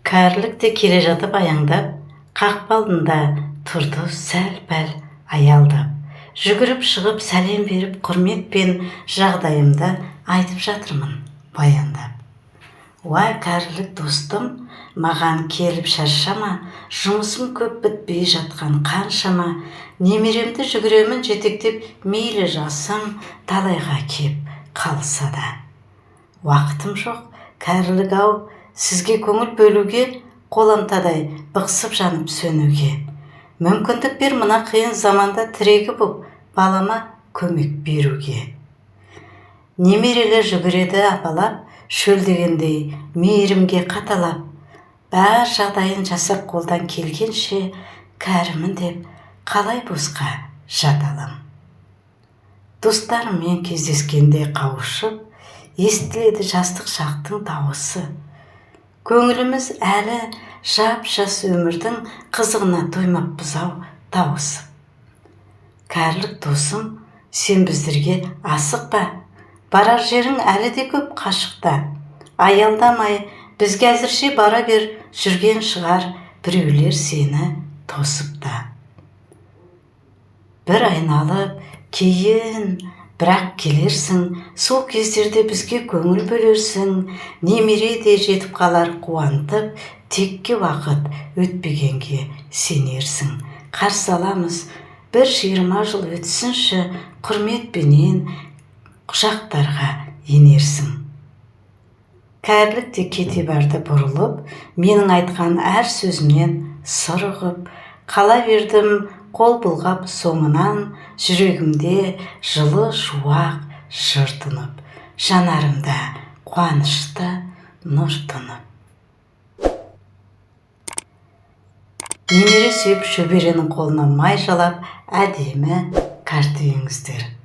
Кәрілікте келе жатып аяңдап, қақпалында тұрды сәл-пәл аялдап. Жүгіріп шығып сәлем беріп, құрметпен жағдайымды айтып жатырмын баяндап. Уай кәрілік достым, маған келіп шаршама, жұмысым көп бітпей жатқан қаншама, немеремді жүгіремін жетектеп, мейлі жасым талайға кеп қалса да. Уақытым жоқ, кәрілік-ау, сізге көңіл бөлуге, қоламтадай бықсып жанып сөнуге. Мүмкіндік бер мына қиын заманда тірегі боп, балама көмек беруге. Немерелер жүгіреді апалап, шөлдегендей мейірімге қаталап. Бәр жағдайын жасап қолдан келгенше, кәрімін деп қалай босқа жаталам. Достарыммен кездескенде қауышып, естіледі жастық шақтың дауысы. Көңіліміз әлі жап-жас өмірдің қызығына тоймаппыз ау тауысып. Кәрілік досым, сен біздерге асықпа, барар жерің әлі де көп қашықта. Аялдамай, бізге әзірше бара бер, жүрген шығар біреулер сені тосып та. Бір айналып, кейін бірақ келерсің, сол кездерде бізге көңіл бөлерсің, немере де жетіп қалар қуантып, текке уақыт өтпегенге сенерсің. Қарсы аламыз, бір 20 жыл өтсінші, құрметпенен құшақтарға енерсің. Кәрілік те кете барды бұрылып, менің айтқан әр сөзімнен сыр ұғып, қала бердім қол бұлғап соңынан, жүрегімде жылы шуақ жыр тұнып, жанарымда қуанышты нұр тұнып. Немере сүйіп шөберенің қолына май жалап, әдемі кәрті үйіңіздер.